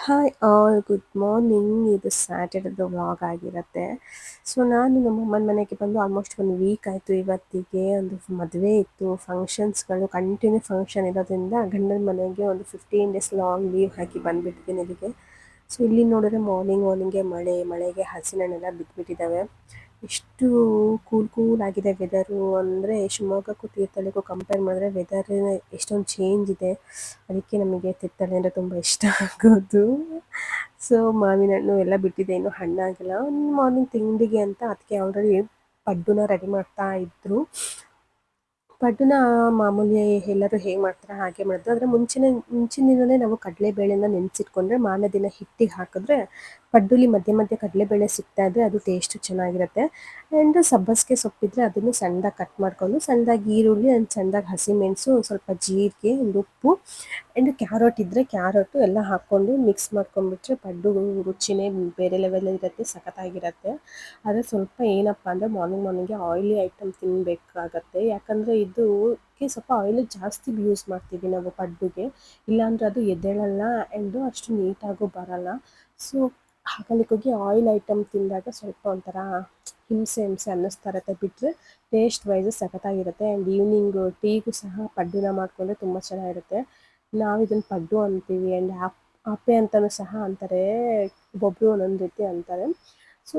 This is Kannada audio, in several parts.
Hi all good morning. ಇದು ಸ್ಯಾಟರ್ಡೇದು ವ್ಲಾಗ್ ಆಗಿರುತ್ತೆ. ಸೊ ನಾನು ನಮ್ಮಮ್ಮನ ಮನೆಗೆ ಬಂದು ಆಲ್ಮೋಸ್ಟ್ 1 ವೀಕ್ ಆಯಿತು. ಇವತ್ತಿಗೆ ಒಂದು ಮದುವೆ ಇತ್ತು, ಫಂಕ್ಷನ್ಸ್ಗಳು ಕಂಟಿನ್ಯೂ ಫಂಕ್ಷನ್ ಇರೋದ್ರಿಂದ ಗಂಡನ ಮನೆಗೆ ಒಂದು 15 ಡೇಸ್ ಲಾಂಗ್ ಲೀವ್ ಹಾಕಿ ಬಂದುಬಿಟ್ಟಿದ್ದೀನಿ ಇಲ್ಲಿಗೆ. ಸೊ ಇಲ್ಲಿ ನೋಡಿದ್ರೆ ಮಾರ್ನಿಂಗ್ಗೆ ಮಳೆಗೆ ಹಸಿನೆಲ್ಲ ಬಿದ್ದುಬಿಟ್ಟಿದ್ದಾವೆ. ಎಷ್ಟು ಕೂಲ್ ಆಗಿದೆ ವೆದರು ಅಂದರೆ ಶಿವಮೊಗ್ಗಕ್ಕೂ ತೀರ್ಥಹಳ್ಳಿಗೂ ಕಂಪೇರ್ ಮಾಡಿದ್ರೆ ವೆದರ್ ಎಷ್ಟೊಂದು ಚೇಂಜ್ ಇದೆ. ಅದಕ್ಕೆ ನಮಗೆ ತೀರ್ಥಹಳ್ಳಿ ಅಂದರೆ ತುಂಬ ಇಷ್ಟ ಆಗೋದು. ಸೊ ಮಾವಿನ ಹಣ್ಣು ಎಲ್ಲ ಬಿಟ್ಟಿದೆ, ಇನ್ನೂ ಹಣ್ಣಾಗಿಲ್ಲ. ಮಾರ್ನಿಂಗ್ ತಿಂಡಿಗೆ ಅಂತ ಅದಕ್ಕೆ ಆಲ್ರೆಡಿ ಪಡ್ಡುನ ರೆಡಿ ಮಾಡ್ತಾ ಇದ್ರು. ಪಡ್ಡುನ ಮಾಮೂಲಿ ಎಲ್ಲರೂ ಹೇಗೆ ಮಾಡ್ತಾರೆ ಹಾಗೆ ಮಾಡಿದ್ರು. ಆದರೆ ಮುಂಚಿನ ದಿನವೇ ನಾವು ಕಡಲೆಬೇಳೆನ ನೆನೆಸಿಟ್ಕೊಂಡ್ರೆ ಮಾರನೇ ದಿನ ಹಿಟ್ಟಿಗೆ ಹಾಕಿದ್ರೆ ಪಡ್ಡುಲಿ ಮಧ್ಯೆ ಕಡಲೆಬೇಳೆ ಸಿಗ್ತಾ ಇದ್ದರೆ ಅದು ಟೇಸ್ಟು ಚೆನ್ನಾಗಿರುತ್ತೆ. ಆ್ಯಂಡ್ ಸಬ್ಬಸಿಗೆ ಸೊಪ್ಪಿದ್ರೆ ಅದನ್ನು ಸಣ್ಣದಾಗಿ ಕಟ್ ಮಾಡಿಕೊಂಡು ಸಣ್ಣದಾಗಿ ಈರುಳ್ಳಿ ಆ್ಯಂಡ್ ಸಣ್ಣದಾಗಿ ಹಸಿಮೆಣಸು, ಒಂದು ಸ್ವಲ್ಪ ಜೀರಿಗೆ, ಒಂದು ಉಪ್ಪು ಆ್ಯಂಡ್ ಕ್ಯಾರೆಟ್ ಇದ್ದರೆ ಕ್ಯಾರೆಟು ಎಲ್ಲ ಹಾಕ್ಕೊಂಡು ಮಿಕ್ಸ್ ಮಾಡ್ಕೊಂಡ್ಬಿಟ್ರೆ ಪಡ್ಡು ರುಚಿನೇ ಬೇರೆ ಲೆವೆಲಲ್ಲಿರುತ್ತೆ, ಸಖತ್ತಾಗಿರುತ್ತೆ. ಆದರೆ ಸ್ವಲ್ಪ ಏನಪ್ಪ ಅಂದರೆ ಮಾರ್ನಿಂಗ್ಗೆ ಆಯಿಲಿ ಐಟಮ್ ತಿನ್ನಬೇಕಾಗತ್ತೆ. ಯಾಕಂದರೆ ಇದಕ್ಕೆ ಸ್ವಲ್ಪ ಆಯಿಲು ಜಾಸ್ತಿ ಯೂಸ್ ಮಾಡ್ತೀವಿ ನಾವು ಪಡ್ಡುಗೆ, ಇಲ್ಲಾಂದರೆ ಅದು ಎದ್ದೇಳಲ್ಲ ಆ್ಯಂಡು ಅಷ್ಟು ನೀಟಾಗೂ ಬರಲ್ಲ. ಸೊ ಹಾಗಲಿಕ್ಕೋಗಿ ಆಯಿಲ್ ಐಟಮ್ ತಿಂದಾಗ ಸ್ವಲ್ಪ ಒಂಥರ ಹಿಂಸೆ ಅನ್ನಿಸ್ತಾ ಇರುತ್ತೆ. ಬಿಟ್ಟರೆ ಟೇಸ್ಟ್ ವೈಸು ಸಖತ್ತಾಗಿರುತ್ತೆ. ಆ್ಯಂಡ್ ಈವ್ನಿಂಗು ಟೀಗೂ ಸಹ ಪಡ್ಡುನ ಮಾಡಿಕೊಂಡ್ರೆ ತುಂಬ ಚೆನ್ನಾಗಿರುತ್ತೆ. ನಾವು ಇದನ್ನು ಪಡ್ಡು ಅಂತೀವಿ ಆ್ಯಂಡ್ ಆಪೆ ಅಂತಲೂ ಸಹ ಅಂತಾರೆ, ಒಬ್ಬೊಬ್ಬರು ಒಂದೊಂದು ರೀತಿ ಅಂತಾರೆ. ಸೊ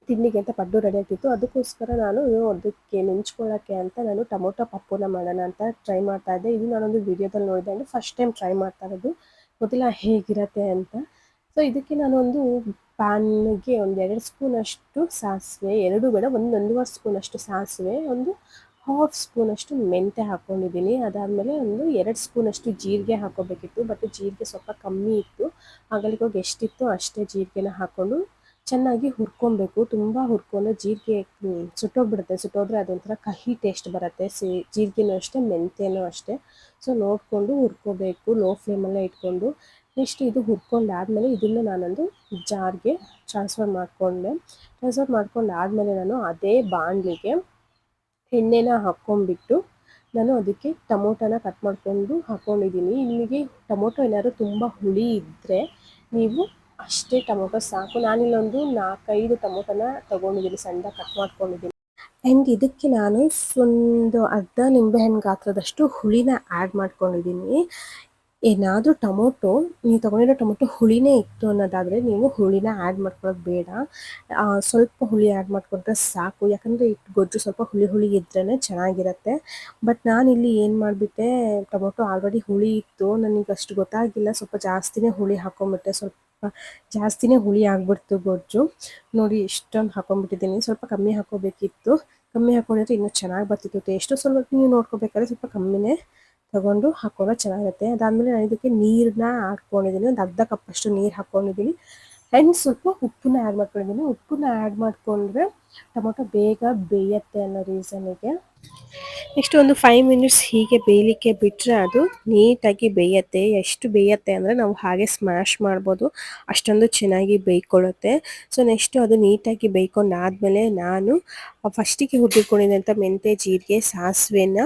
ತಿಂಡಿಗೆ ಅಂತ ಪಡ್ಡು ರೆಡಿ ಆಗ್ತಿತ್ತು. ಅದಕ್ಕೋಸ್ಕರ ನಾನು ಅದಕ್ಕೆ ನೆಂಚ್ಕೊಳ್ಳೋಕ್ಕೆ ಅಂತ ನಾನು ಟೊಮೊಟೊ ಪಪ್ಪುನ ಮಾಡೋಣ ಅಂತ ಟ್ರೈ ಮಾಡ್ತಾ ಇದ್ದೆ. ಇದು ನಾನೊಂದು ವಿಡಿಯೋದಲ್ಲಿ ನೋಡಿದೆ ಆ್ಯಂಡ್ ಫಸ್ಟ್ ಟೈಮ್ ಟ್ರೈ ಮಾಡ್ತಾ ಇರೋದು, ಗೊತ್ತಿಲ್ಲ ಹೇಗಿರುತ್ತೆ ಅಂತ. ಸೊ ಇದಕ್ಕೆ ನಾನೊಂದು ಪ್ಯಾನ್ಗೆ ಒಂದು 2 ಸ್ಪೂನಷ್ಟು ಸಾಸಿವೆ, 2 ಬೇಡ, ಒಂದೂವರೆ ಸ್ಪೂನಷ್ಟು ಸಾಸಿವೆ, ಒಂದು ಹಾಫ್ ಸ್ಪೂನಷ್ಟು ಮೆಂತ್ಯ ಹಾಕ್ಕೊಂಡಿದ್ದೀನಿ. ಅದಾದಮೇಲೆ ಒಂದು 2 ಸ್ಪೂನಷ್ಟು ಜೀರಿಗೆ ಹಾಕ್ಕೋಬೇಕಿತ್ತು, ಬಟ್ ಜೀರಿಗೆ ಸ್ವಲ್ಪ ಕಮ್ಮಿ ಇತ್ತು. ಹಾಗಲಿಗೋಗಿ ಎಷ್ಟಿತ್ತು ಅಷ್ಟೇ ಜೀರಿಗೆನ ಹಾಕ್ಕೊಂಡು ಚೆನ್ನಾಗಿ ಹುರ್ಕೊಬೇಕು. ತುಂಬ ಹುರ್ಕೊಂಡ್ರೆ ಜೀರಿಗೆ ಸುಟ್ಟೋಗ್ಬಿಡುತ್ತೆ. ಸುಟ್ಟೋದ್ರೆ ಅದೊಂಥರ ಕಹಿ ಟೇಸ್ಟ್ ಬರುತ್ತೆ. ಜೀರಿಗೆನೂ ಅಷ್ಟೇ, ಮೆಂತ್ಯನೂ ಅಷ್ಟೇ. ಸೊ ನೋಡಿಕೊಂಡು ಹುರ್ಕೋಬೇಕು, ಲೋ ಫ್ಲೇಮಲ್ಲೇ ಇಟ್ಕೊಂಡು. ನೆಕ್ಸ್ಟ್ ಇದು ಹುರ್ಕೊಂಡಾದಮೇಲೆ ಇದನ್ನು ನಾನೊಂದು ಜಾರ್ಗೆ ಟ್ರಾನ್ಸ್ಫರ್ ಮಾಡ್ಕೊಂಡಾದಮೇಲೆ ನಾನು ಅದೇ ಬಾಣಲಿಗೆ ಎಣ್ಣೆನ ಹಾಕ್ಕೊಂಡ್ಬಿಟ್ಟು ನಾನು ಅದಕ್ಕೆ ಟೊಮೊಟೊನ ಕಟ್ ಮಾಡಿಕೊಂಡು ಹಾಕ್ಕೊಂಡಿದ್ದೀನಿ. ನಿಮಗೆ ಟೊಮೊಟೊ ಏನಾದ್ರು ತುಂಬ ಹುಳಿ ಇದ್ದರೆ ನೀವು ಅಷ್ಟೇ ಟೊಮೊಟೊ ಸಾಕು. ನಾನಿಲ್ಲೊಂದು 4-5 ಟೊಮೊಟೊನ ತೊಗೊಂಡಿದ್ದೀನಿ, ಸಣ್ಣದಾಗಿ ಕಟ್ ಮಾಡ್ಕೊಂಡಿದ್ದೀನಿ. ಆ್ಯಂಡ್ ಇದಕ್ಕೆ ನಾನು ಒಂದು ಅರ್ಧ ನಿಂಬೆಹಣ್ಣು ಗಾತ್ರದಷ್ಟು ಹುಳಿನ ಆ್ಯಡ್ ಮಾಡ್ಕೊಂಡಿದ್ದೀನಿ. ಏನಾದರೂ ಟೊಮೊಟೊ ನೀವು ತೊಗೊಂಡಿರೋ ಟೊಮೊಟೊ ಹುಳಿನೇ ಇತ್ತು ಅನ್ನೋದಾದರೆ ನೀವು ಹುಳಿನ ಆ್ಯಡ್ ಮಾಡ್ಕೊಳ್ಳೋದು ಬೇಡ, ಸ್ವಲ್ಪ ಹುಳಿ ಆ್ಯಡ್ ಮಾಡಿಕೊಂಡ್ರೆ ಸಾಕು. ಯಾಕಂದರೆ ಗೊಜ್ಜು ಸ್ವಲ್ಪ ಹುಳಿ ಇದ್ರೇ ಚೆನ್ನಾಗಿರುತ್ತೆ. ಬಟ್ ನಾನಿಲ್ಲಿ ಏನು ಮಾಡಿಬಿಟ್ಟೆ, ಟೊಮೊಟೊ ಆಲ್ರೆಡಿ ಹುಳಿ ಇತ್ತು, ನನಗೆ ಅಷ್ಟು ಗೊತ್ತಾಗಿಲ್ಲ, ಸ್ವಲ್ಪ ಜಾಸ್ತಿನೇ ಹುಳಿ ಹಾಕ್ಕೊಂಬಿಟ್ಟೆ. ಸ್ವಲ್ಪ ಜಾಸ್ತಿನೇ ಹುಳಿ ಆಗಿಬಿಡ್ತು ಗೊಜ್ಜು. ನೋಡಿ ಇಷ್ಟೊಂದು ಹಾಕ್ಕೊಂಬಿಟ್ಟಿದ್ದೀನಿ. ಸ್ವಲ್ಪ ಕಮ್ಮಿ ಹಾಕ್ಕೋಬೇಕಿತ್ತು, ಕಮ್ಮಿ ಹಾಕ್ಕೊಂಡಿದ್ರೆ ಇನ್ನೂ ಚೆನ್ನಾಗಿ ಬರ್ತಿತ್ತು ಟೇಸ್ಟು. ಸ್ವಲ್ಪ ನೀವು ನೋಡ್ಕೋಬೇಕಾದ್ರೆ ಸ್ವಲ್ಪ ಕಮ್ಮಿನೇ ತೊಗೊಂಡು ಹಾಕ್ಕೊಂಡ್ರೆ ಚೆನ್ನಾಗಿರುತ್ತೆ. ಅದಾದಮೇಲೆ ನಾನು ಇದಕ್ಕೆ ನೀರನ್ನ ಹಾಕ್ಕೊಂಡಿದ್ದೀನಿ, ಒಂದು ಅರ್ಧ ಕಪ್ಪಷ್ಟು ನೀರು ಹಾಕ್ಕೊಂಡಿದ್ದೀನಿ. ಆ್ಯಂಡ್ ಸ್ವಲ್ಪ ಉಪ್ಪನ್ನ ಆ್ಯಡ್ ಮಾಡ್ಕೊಂಡಿದ್ದೀನಿ. ಉಪ್ಪನ್ನ ಆ್ಯಡ್ ಮಾಡಿಕೊಂಡ್ರೆ ಟೊಮೊಟೊ ಬೇಗ ಬೇಯುತ್ತೆ ಅನ್ನೋ ರೀಸನ್ನಿಗೆ. ನೆಕ್ಸ್ಟ್ ಒಂದು 5 ಮಿನಿಟ್ಸ್ ಹೀಗೆ ಬೇಯಲಿಕ್ಕೆ ಬಿಟ್ಟರೆ ಅದು ನೀಟಾಗಿ ಬೇಯುತ್ತೆ. ಎಷ್ಟು ಬೇಯುತ್ತೆ ಅಂದರೆ ನಾವು ಹಾಗೆ ಸ್ಮ್ಯಾಶ್ ಮಾಡ್ಬೋದು, ಅಷ್ಟೊಂದು ಚೆನ್ನಾಗಿ ಬೇಯ್ಕೊಳ್ಳುತ್ತೆ. ಸೊ ನೆಕ್ಸ್ಟು ಅದು ನೀಟಾಗಿ ಬೇಯ್ಕೊಂಡಾದಮೇಲೆ ನಾನು ಫಸ್ಟಿಗೆ ಹುರಿದಿಟ್ಕೊಂಡಿದ್ದಂಥ ಮೆಂತ್ಯ, ಜೀರಿಗೆ, ಸಾಸಿವೆನ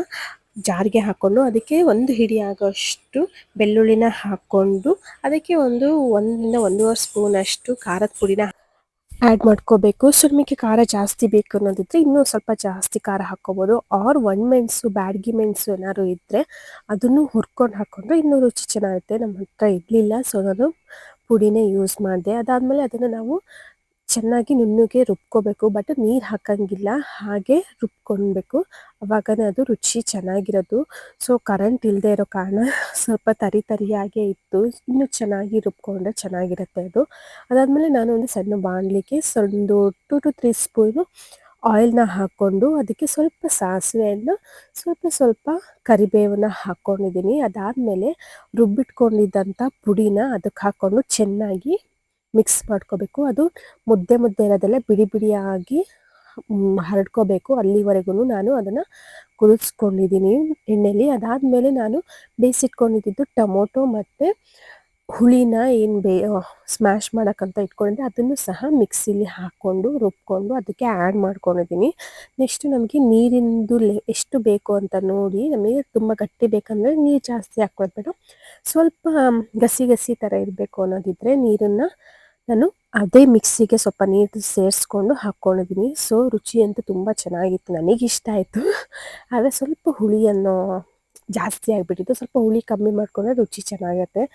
ಜಾರಿಗೆ ಹಾಕ್ಕೊಂಡು ಅದಕ್ಕೆ 1 ಹಿಡಿ ಆಗೋಷ್ಟು ಬೆಳ್ಳುಳ್ಳಿನ ಹಾಕ್ಕೊಂಡು ಅದಕ್ಕೆ 1ರಿಂದ 1.5 ಸ್ಪೂನಷ್ಟು ಖಾರದ ಪುಡಿನ ಆ್ಯಡ್ ಮಾಡ್ಕೋಬೇಕು. ಸೊ ನಿಮಗೆ ಖಾರ ಜಾಸ್ತಿ ಬೇಕು ಅನ್ನೋದಿದ್ದರೆ ಇನ್ನೂ ಸ್ವಲ್ಪ ಜಾಸ್ತಿ ಖಾರ ಹಾಕ್ಕೋಬೋದು. ಆರ್ ಒಣಮೆಣಸು, ಬ್ಯಾಡಗಿ ಮೆಣಸು ಏನಾದ್ರು ಇದ್ದರೆ ಅದನ್ನು ಹುರ್ಕೊಂಡು ಹಾಕ್ಕೊಂಡ್ರೆ ಇನ್ನೂ ರುಚಿ ಚೆನ್ನಾಗಿರುತ್ತೆ. ನಮ್ಮ ಹತ್ರ ಇರಲಿಲ್ಲ, ಸೊ ನಾನು ಪುಡಿನೇ ಯೂಸ್ ಮಾಡಿದೆ. ಅದಾದಮೇಲೆ ಅದನ್ನು ನಾವು ಚೆನ್ನಾಗಿ ನುಣ್ಣಗೆ ರುಬ್ಕೋಬೇಕು, ಬಟ್ ನೀರು ಹಾಕೋಂಗಿಲ್ಲ, ಹಾಗೆ ರುಬ್ಕೊಳ್ಬೇಕು. ಆವಾಗನೇ ಅದು ರುಚಿ ಚೆನ್ನಾಗಿರೋದು. ಸೊ ಕರೆಂಟ್ ಇಲ್ಲದೆ ಇರೋ ಕಾರಣ ಸ್ವಲ್ಪ ತರಿಯಾಗೇ ಇತ್ತು, ಇನ್ನೂ ಚೆನ್ನಾಗಿ ರುಬ್ಕೊಂಡ್ರೆ ಚೆನ್ನಾಗಿರುತ್ತೆ ಅದು. ಅದಾದಮೇಲೆ ನಾನು ಒಂದು ಸಣ್ಣ ಬಾಣಲಿಗೆ ಒಂದು 2 to 3 ಸ್ಪೂನು ಆಯಿಲ್ನ ಹಾಕ್ಕೊಂಡು ಅದಕ್ಕೆ ಸ್ವಲ್ಪ ಸಾಸಿವೆಯನ್ನು, ಸ್ವಲ್ಪ ಕರಿಬೇವನ್ನ ಹಾಕ್ಕೊಂಡಿದ್ದೀನಿ. ಅದಾದಮೇಲೆ ರುಬ್ಬಿಟ್ಕೊಂಡಿದ್ದಂಥ ಪುಡಿನ ಅದಕ್ಕೆ ಹಾಕ್ಕೊಂಡು ಚೆನ್ನಾಗಿ ಮಿಕ್ಸ್ ಮಾಡ್ಕೋಬೇಕು. ಅದು ಮುದ್ದೆ ಇರೋದೆಲ್ಲ ಬಿಡಿಯಾಗಿ ಹರಡ್ಕೋಬೇಕು. ಅಲ್ಲಿವರೆಗೂ ನಾನು ಅದನ್ನು ಕುದಿಸ್ಕೊಂಡಿದ್ದೀನಿ ಎಣ್ಣೆಲಿ. ಅದಾದಮೇಲೆ ನಾನು ಬೇಯಿಸಿಟ್ಕೊಂಡಿದ್ದು ಟೊಮೊಟೊ ಮತ್ತು ಹುಳಿನ ಸ್ಮ್ಯಾಶ್ ಮಾಡೋಕ್ಕಂತ ಇಟ್ಕೊಂಡಿದ್ದೆ, ಅದನ್ನು ಸಹ ಮಿಕ್ಸಿಲಿ ಹಾಕ್ಕೊಂಡು ರುಬ್ಕೊಂಡು ಅದಕ್ಕೆ ಆ್ಯಡ್ ಮಾಡ್ಕೊಂಡಿದ್ದೀನಿ. ನೆಕ್ಸ್ಟು ನಮಗೆ ನೀರಿಂದು ಎಷ್ಟು ಬೇಕು ಅಂತ ನೋಡಿ, ನಮಗೆ ತುಂಬ ಗಟ್ಟಿ ಬೇಕಂದರೆ ನೀರು ಜಾಸ್ತಿ ಹಾಕ್ಕೊಳ್ಬೇಡ, ಸ್ವಲ್ಪ ಗಸಿ ಗಸಿ ಥರ ಇರಬೇಕು ಅನ್ನೋದಿದ್ರೆ ನೀರನ್ನು ನಾನು ಅದೇ ಮಿಕ್ಸಿಗೆ ಸ್ವಲ್ಪ ನೀರು ಸೇರಿಸ್ಕೊಂಡು ಹಾಕ್ಕೊಂಡಿದ್ದೀನಿ. ಸೊ ರುಚಿ ಅಂತೂ ತುಂಬ ಚೆನ್ನಾಗಿತ್ತು, ನನಗಿಷ್ಟ ಆಯಿತು. ಆದರೆ ಸ್ವಲ್ಪ ಹುಳಿಯನ್ನು ಜಾಸ್ತಿ ಆಗಿಬಿಟ್ಟಿತ್ತು, ಸ್ವಲ್ಪ ಹುಳಿ ಕಮ್ಮಿ ಮಾಡಿಕೊಂಡ್ರೆ ರುಚಿ ಚೆನ್ನಾಗಿರುತ್ತೆ.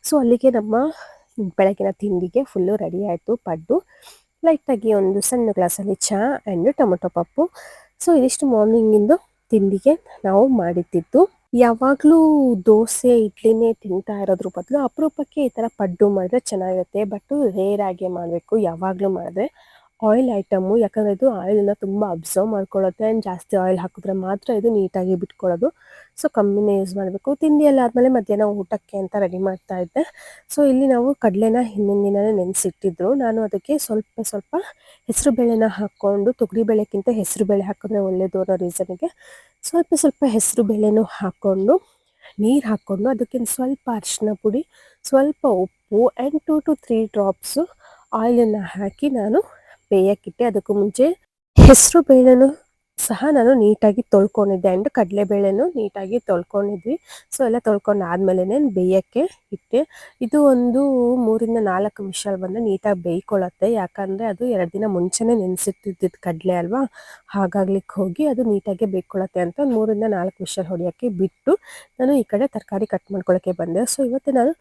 ಸೊ ಅಲ್ಲಿಗೆ ನಮ್ಮ ಬೆಳಗಿನ ತಿಂಡಿಗೆ ಫುಲ್ಲು ರೆಡಿ ಆಯಿತು. ಪಡ್ಡು ಲೈಟಾಗಿ ಒಂದು ಸಣ್ಣ ಗ್ಲಾಸಲ್ಲಿ ಚಹಾ ಆ್ಯಂಡ್ ಟೊಮೊಟೊ ಪಪ್ಪು. ಸೊ ಇದಿಷ್ಟು ಮಾರ್ನಿಂಗಿಂದು ತಿಂಡಿಗೆ ನಾವು ಮಾಡಿದ್ದಿದ್ದು. ಯಾವಾಗಲೂ ದೋಸೆ ಇಡ್ಲಿನೇ ತಿಂತಾ ಇರೋದ್ರ ಬದಲು ಅಪರೂಪಕ್ಕೆ ಈ ಥರ ಪಡ್ಡು ಮಾಡಿದ್ರೆ ಚೆನ್ನಾಗಿರುತ್ತೆ. ಬಟ್ ರೇರಾಗೆ ಮಾಡಬೇಕು, ಯಾವಾಗಲೂ ಮಾಡಿದ್ರೆ ಆಯಿಲ್ ಐಟಮು, ಯಾಕಂದರೆ ಇದು ಆಯಿಲನ್ನು ತುಂಬ ಅಬ್ಸರ್ವ್ ಮಾಡ್ಕೊಳ್ಳುತ್ತೆ. ಆ್ಯಂಡ್ ಜಾಸ್ತಿ ಆಯಿಲ್ ಹಾಕಿದ್ರೆ ಮಾತ್ರ ಇದು ನೀಟಾಗಿ ಬಿಟ್ಕೊಳ್ಳೋದು. ಸೊ ಕಮ್ಮಿನೇ ಯೂಸ್ ಮಾಡಬೇಕು. ತಿಂಡಿ ಎಲ್ಲ ಆದಮೇಲೆ ಮಧ್ಯಾಹ್ನ ಊಟಕ್ಕೆ ಅಂತ ರೆಡಿ ಮಾಡ್ತಾ ಇದ್ದೆ. ಸೊ ಇಲ್ಲಿ ನಾವು ಕಡಲೆನ ಹಿಂದಿನ ದಿನವೇ ನೆನೆಸಿಟ್ಟಿದ್ರು. ನಾನು ಅದಕ್ಕೆ ಸ್ವಲ್ಪ ಸ್ವಲ್ಪ ಹೆಸರು ಬೇಳೆನ ಹಾಕ್ಕೊಂಡು, ತೊಗರಿ ಬೇಳೆಕ್ಕಿಂತ ಹೆಸರು ಬೇಳೆ ಹಾಕಿದ್ರೆ ಒಳ್ಳೆಯದು ಅನ್ನೋ ರೀಸನ್ಗೆ ಸ್ವಲ್ಪ ಸ್ವಲ್ಪ ಹೆಸರು ಬೇಳೆನೂ ಹಾಕ್ಕೊಂಡು ನೀರು ಹಾಕ್ಕೊಂಡು ಅದಕ್ಕೆ ಸ್ವಲ್ಪ ಅರಿಶಿನ ಪುಡಿ, ಸ್ವಲ್ಪ ಉಪ್ಪು ಆ್ಯಂಡ್ 2 to 3 ಡ್ರಾಪ್ಸು ಆಯಿಲನ್ನು ಹಾಕಿ ನಾನು ಬೇಯಕ್ಕಿಟ್ಟೆ. ಅದಕ್ಕೂ ಮುಂಚೆ ಹೆಸರು ಬೇಳೆನೂ ಸಹ ನಾನು ನೀಟಾಗಿ ತೊಳ್ಕೊಂಡಿದ್ದೆ ಆ್ಯಂಡ್ ಕಡಲೆಬೇಳೆನೂ ನೀಟಾಗಿ ತೊಳ್ಕೊಂಡಿದ್ವಿ. ಸೊ ಎಲ್ಲ ತೊಳ್ಕೊಂಡು ಆದಮೇಲೆ ಬೇಯೋಕ್ಕೆ ಇಟ್ಟೆ. ಇದು ಒಂದು 3-4 ವಿಷಲ್ ಬಂದರೆ ನೀಟಾಗಿ ಬೇಯ್ಕೊಳ್ಳುತ್ತೆ. ಯಾಕಂದರೆ ಅದು 2 ದಿನ ಮುಂಚೆನೇ ನೆನೆಸಿಟ್ಟಿದ್ದಿದ್ದು ಕಡಲೆ ಅಲ್ವಾ, ಹಾಗಾಗ್ಲಿಕ್ಕೆ ಹೋಗಿ ಅದು ನೀಟಾಗಿ ಬೇಯ್ಕೊಳ್ಳುತ್ತೆ ಅಂತ 3-4 ವಿಷಲ್ ಹೊಡೆಯೋಕ್ಕೆ ಬಿಟ್ಟು ನಾನು ಈ ಕಡೆ ತರಕಾರಿ ಕಟ್ ಮಾಡ್ಕೊಳ್ಳೋಕ್ಕೆ ಬಂದೆ. ಸೊ ಇವತ್ತು ನಾನು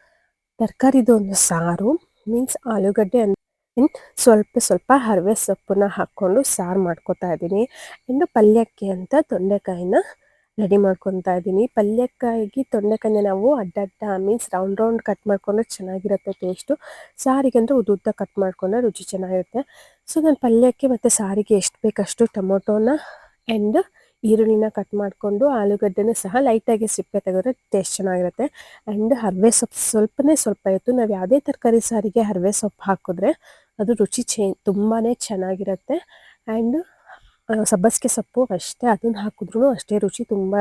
ತರಕಾರಿದು ಒಂದು ಸಾರು, ಮೀನ್ಸ್ ಆಲೂಗಡ್ಡೆ ಸ್ವಲ್ಪ ಸ್ವಲ್ಪ ಹರವೆ ಸೊಪ್ಪನ್ನ ಹಾಕ್ಕೊಂಡು ಸಾರು ಮಾಡ್ಕೊತಾ ಇದ್ದೀನಿ. ಇನ್ನು ಪಲ್ಯಕ್ಕೆ ಅಂತ ತೊಂಡೆಕಾಯಿನ ರೆಡಿ ಮಾಡ್ಕೊತಾ ಇದ್ದೀನಿ. ಪಲ್ಯಕ್ಕಾಗಿ ತೊಂಡೆಕಾಯಿನ ನಾವು ಅಡ್ಡ ಮೀನ್ಸ್ ರೌಂಡ್ ಕಟ್ ಮಾಡಿಕೊಂಡ್ರೆ ಚೆನ್ನಾಗಿರುತ್ತೆ ಟೇಸ್ಟು. ಸಾರಿಗೆ ಅಂದರೆ ಉದ್ದ ಕಟ್ ಮಾಡಿಕೊಂಡ್ರೆ ರುಚಿ ಚೆನ್ನಾಗಿರುತ್ತೆ. ಸೊ ನಾನು ಪಲ್ಯಕ್ಕೆ ಮತ್ತು ಸಾರಿಗೆ ಎಷ್ಟು ಬೇಕಷ್ಟು ಟೊಮೊಟೊನ ಆ್ಯಂಡ್ ಈರುಳ್ಳಿನ ಕಟ್ ಮಾಡಿಕೊಂಡು ಆಲೂಗಡ್ಡೆನೂ ಸಹ ಲೈಟಾಗಿ ಸಿಪ್ಪೆ ತೆಗೆದ್ರೆ ಟೇಸ್ಟ್ ಚೆನ್ನಾಗಿರುತ್ತೆ. ಆ್ಯಂಡ್ ಹರವೆ ಸೊಪ್ಪು ಸ್ವಲ್ಪ ಇತ್ತು. ನಾವು ಯಾವುದೇ ತರಕಾರಿ ಸಾರಿಗೆ ಹರವೆ ಸೊಪ್ಪು ಹಾಕಿದ್ರೆ ಅದು ರುಚಿ ತುಂಬಾ ಚೆನ್ನಾಗಿರುತ್ತೆ. ಆ್ಯಂಡ್ ಸಬ್ಬಸಿಗೆ ಸೊಪ್ಪು ಅಷ್ಟೇ, ಅದನ್ನು ಹಾಕಿದ್ರೂ ಅಷ್ಟೇ ರುಚಿ ತುಂಬ